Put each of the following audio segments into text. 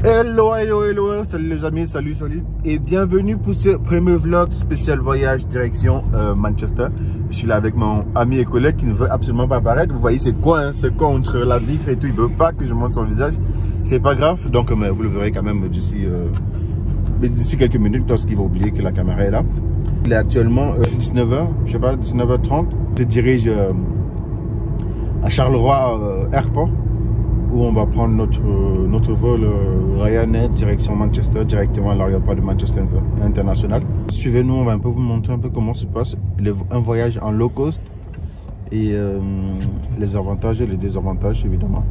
Hello, hello, hello, salut les amis, salut et bienvenue pour ce premier vlog spécial voyage direction Manchester. Je suis là avec mon ami et collègue qui ne veut absolument pas apparaître. Vous voyez c'est quoi, hein, ce contre la vitre et tout, il veut pas que je montre son visage. C'est pas grave, donc vous le verrez quand même d'ici quelques minutes lorsqu'il va oublier que la caméra est là. Il est actuellement 19h, je sais pas, 19h30. Je dirige à Charleroi Airport, où on va prendre notre vol Ryanair direction Manchester, directement à l'aéroport de Manchester International. Suivez-nous, on va un peu vous montrer un peu comment se passe un voyage en low cost et les avantages et les désavantages évidemment.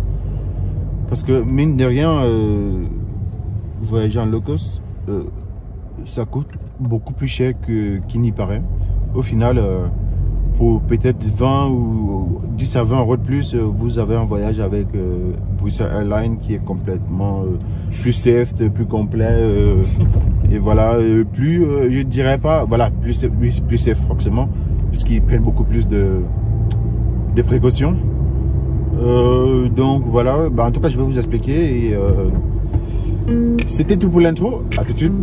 Parce que mine de rien, voyager en low cost, ça coûte beaucoup plus cher qu'il n'y paraît. Au final, pour peut-être 20 ou 10 à 20 euros de plus, vous avez un voyage avec Brussels Airlines qui est complètement plus safe, plus complet et voilà, plus, je dirais pas, voilà, plus safe forcément, puisqu'ils prennent beaucoup plus de précautions. Donc voilà, en tout cas je vais vous expliquer et c'était tout pour l'intro, à tout de suite.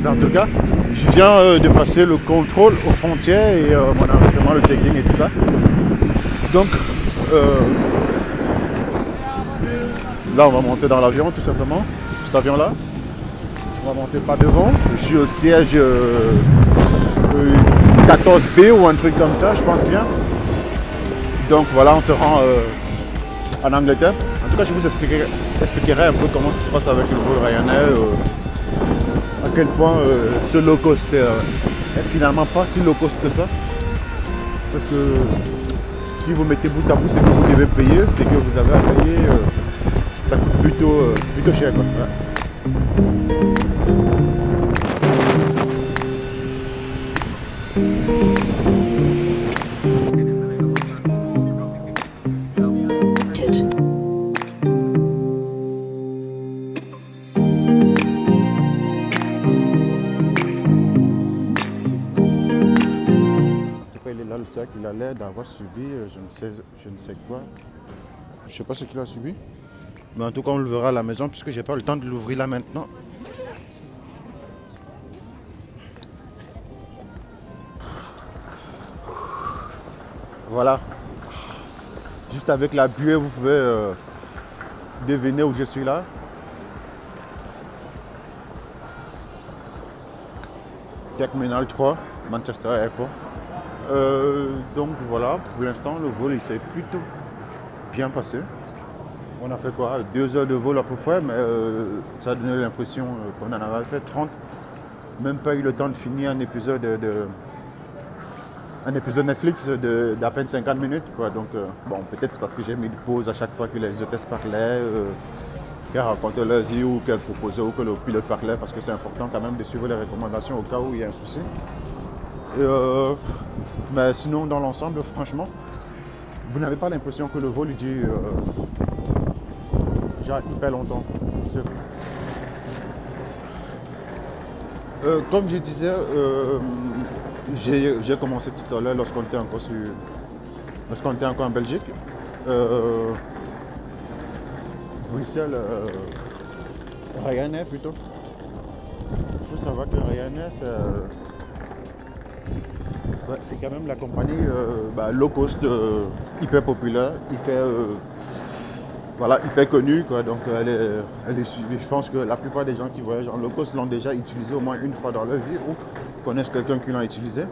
En tout cas, je viens de passer le contrôle aux frontières et mon enregistrement, le checking et tout ça. Donc, là, on va monter dans l'avion tout simplement. Cet avion-là, on va monter par devant. Je suis au siège 14B ou un truc comme ça, je pense bien. Donc voilà, on se rend en Angleterre. En tout cas, je vous expliquerai un peu comment ça se passe avec le vol Ryanair. À quel point ce low cost est finalement pas si low cost que ça. Parce que si vous mettez bout à bout ce que vous devez payer, c'est que vous avez à payer, ça coûte plutôt cher, quoi. Ouais. Il a l'air d'avoir subi, je ne sais quoi. Je ne sais pas ce qu'il a subi. Mais en tout cas, on le verra à la maison puisque j'ai pas le temps de l'ouvrir là maintenant. Voilà. Juste avec la buée, vous pouvez deviner où je suis là. Terminal 3, Manchester Airport. Donc voilà, pour l'instant le vol il s'est plutôt bien passé. On a fait quoi, 2 heures de vol à peu près, mais ça a donné l'impression qu'on en avait fait 30. Même pas eu le temps de finir un épisode Netflix d'à peine 50 minutes, quoi. Donc bon, peut-être parce que j'ai mis de pause à chaque fois que les hôtesses parlaient, qu'elles racontaient leur vie ou qu'elles proposaient ou que le pilote parlait, parce que c'est important quand même de suivre les recommandations au cas où il y a un souci. Mais sinon, dans l'ensemble, franchement, vous n'avez pas l'impression que le vol dure hyper longtemps. Comme je disais, j'ai commencé tout à l'heure lorsqu'on était encore en Belgique. Bruxelles, Ryanair plutôt. Il faut savoir que Ryanair, c'est quand même la compagnie low cost, hyper populaire, hyper connue, quoi. Donc elle est suivie. Je pense que la plupart des gens qui voyagent en low cost l'ont déjà utilisé au moins une fois dans leur vie ou connaissent quelqu'un qui l'a utilisé.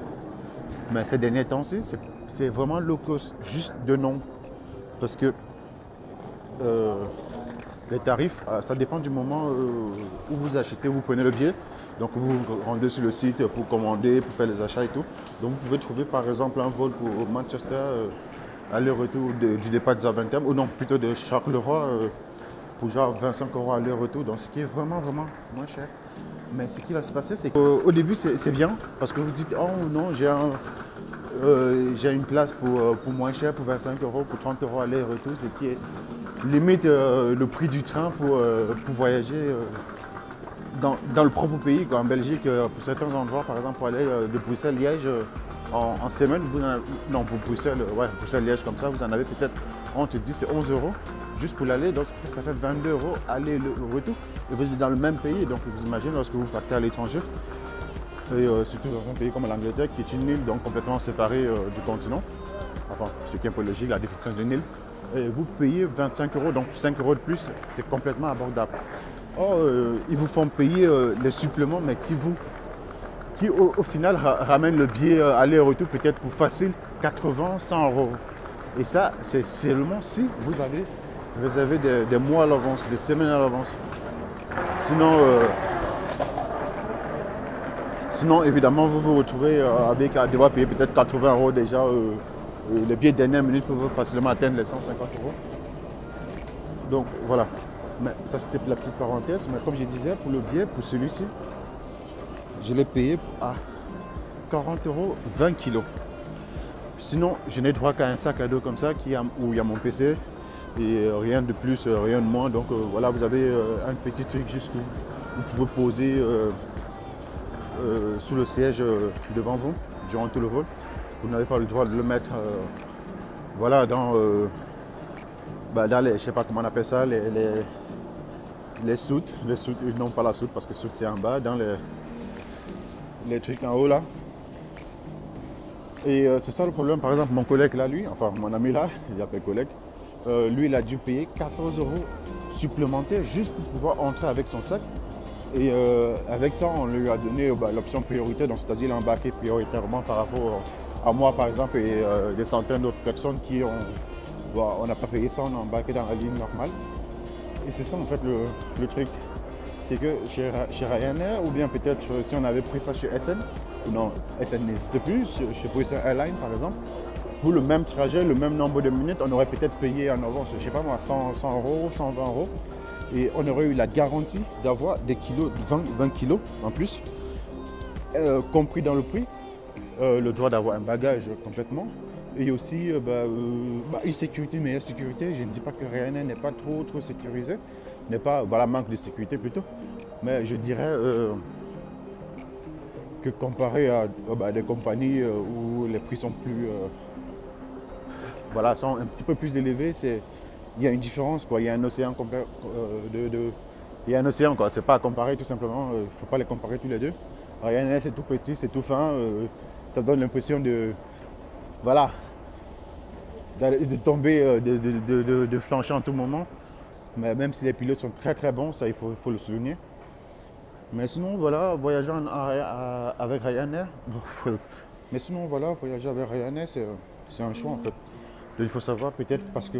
Mais ces derniers temps-ci, c'est vraiment low cost, juste de nom. Parce que les tarifs, ça dépend du moment où vous achetez, vous prenez le billet. Donc vous vous rendez sur le site pour commander, pour faire les achats et tout. Donc vous pouvez trouver par exemple un vol pour Manchester, aller-retour du départ de Zaventem, ou non, plutôt de Charleroi, pour genre 25 € aller-retour, donc ce qui est vraiment moins cher. Mais ce qui va se passer, c'est qu'au début c'est bien, parce que vous dites, oh non, j'ai une place pour moins cher, pour 25 €, pour 30 € aller-retour, ce qui est limite le prix du train pour voyager dans le propre pays, quoi. En Belgique, pour certains endroits, par exemple, pour aller de Bruxelles-Liège en semaine, non, pour Bruxelles, ouais, Bruxelles-Liège comme ça, vous en avez peut-être entre 10 et 11 euros juste pour l'aller. Donc ça fait 22 euros aller le retour. Et vous êtes dans le même pays, donc vous imaginez lorsque vous partez à l'étranger, et surtout dans un pays comme l'Angleterre, qui est une île donc complètement séparée du continent. Enfin, ce qui est un peu logique, la définition d'une île. Et vous payez 25 euros, donc 5 euros de plus, c'est complètement abordable. Or, ils vous font payer les suppléments, mais qui au final ramènent le billet aller-retour peut-être pour facile 80, 100 euros. Et ça, c'est seulement si vous avez réservé des mois à l'avance, des semaines à l'avance. Sinon, évidemment, vous vous retrouvez avec à devoir payer peut-être 80 euros déjà. Les billets de dernière minute peuvent facilement atteindre les 150 euros. Donc voilà. Mais ça c'était la petite parenthèse. Mais comme je disais, pour le billet, pour celui-ci, je l'ai payé à 40 euros 20 kilos. Sinon, je n'ai droit qu'à un sac à dos comme ça où il y a mon PC et rien de plus, rien de moins. Donc voilà, vous avez un petit truc juste que vous pouvez poser sous le siège devant vous durant tout le vol. Vous n'avez pas le droit de le mettre voilà, dans les, je sais pas comment on appelle ça, les soutes, non pas la soute parce que soute c'est en bas, dans les trucs en haut là. Et c'est ça le problème. Par exemple, mon collègue là, lui, enfin mon ami là, il appelle collègue, lui il a dû payer 14 euros supplémentaires juste pour pouvoir entrer avec son sac. Et avec ça, on lui a donné l'option prioritaire, donc c'est-à-dire l'embarquer prioritairement par rapport à moi par exemple et des centaines d'autres personnes qui on n'a pas payé ça, on a embarqué dans la ligne normale. Et c'est ça en fait le truc. C'est que chez Ryanair, ou bien peut-être si on avait pris ça chez SN, non, SN n'existe plus, chez Bruxelles Airlines par exemple, pour le même trajet, le même nombre de minutes, on aurait peut-être payé en avance, je sais pas moi, 100 euros, 120 euros. Et on aurait eu la garantie d'avoir des kilos, 20 kilos en plus, compris dans le prix, le droit d'avoir un bagage complètement, et aussi une sécurité, meilleure sécurité. Je ne dis pas que Ryanair n'est pas trop sécurisé, n'est pas, voilà, manque de sécurité plutôt, mais je dirais que comparé à des compagnies où les prix sont plus, sont un petit peu plus élevés, il y a une différence, quoi. Il y a un océan complet il y a un océan, quoi. C'est pas à comparer tout simplement. Il ne faut pas les comparer tous les deux. Ryanair c'est tout petit, c'est tout fin. Ça donne l'impression de tomber, de flancher en tout moment. Mais même si les pilotes sont très bons, ça il faut le souligner. Mais sinon voilà, voyager avec Ryanair. Mais sinon voilà, voyager avec Ryanair c'est un choix en fait. Donc, il faut savoir peut-être parce que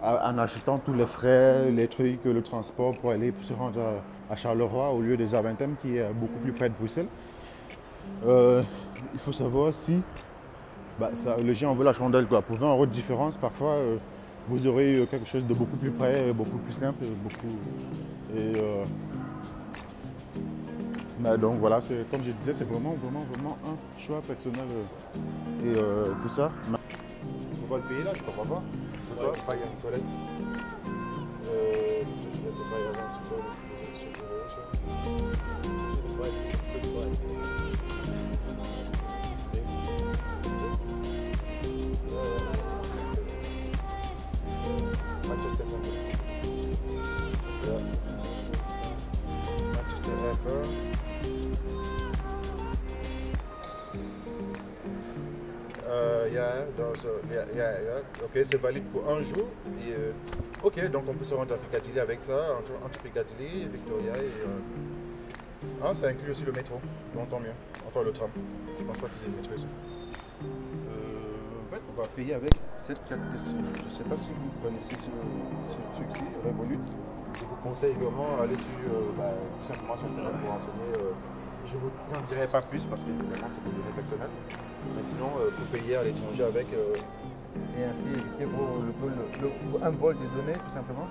en achetant tous les frais, les trucs, le transport pour se rendre à Charleroi au lieu des Zaventem qui est beaucoup plus près de Bruxelles, il faut savoir si le chien en vaut la chandelle, quoi. Pour 20 euros de différence, parfois vous aurez quelque chose de beaucoup plus près, beaucoup plus simple, donc voilà, comme je disais, c'est vraiment un choix personnel et tout ça. On va le payer là, je comprends pas. Pourquoi pas y a une collègue Ok, c'est valide pour un jour. Et, ok, donc on peut se rendre à Piccadilly avec ça, entre Piccadilly, Victoria et... ça inclut aussi le métro, donc tant mieux. Enfin le tram. Je pense pas qu'ils aient le métro ici. En fait, on va payer avec cette carte ici. Je ne sais pas si vous connaissez ce truc-ci, Revolut. Je vous conseille vraiment d'aller tout simplement sur Internet pour renseigner. Je ne vous en dirai pas plus parce que évidemment c'est des données personnelles. Mais sinon, vous payez à l'étranger avec et ainsi éviter un vol de données tout simplement.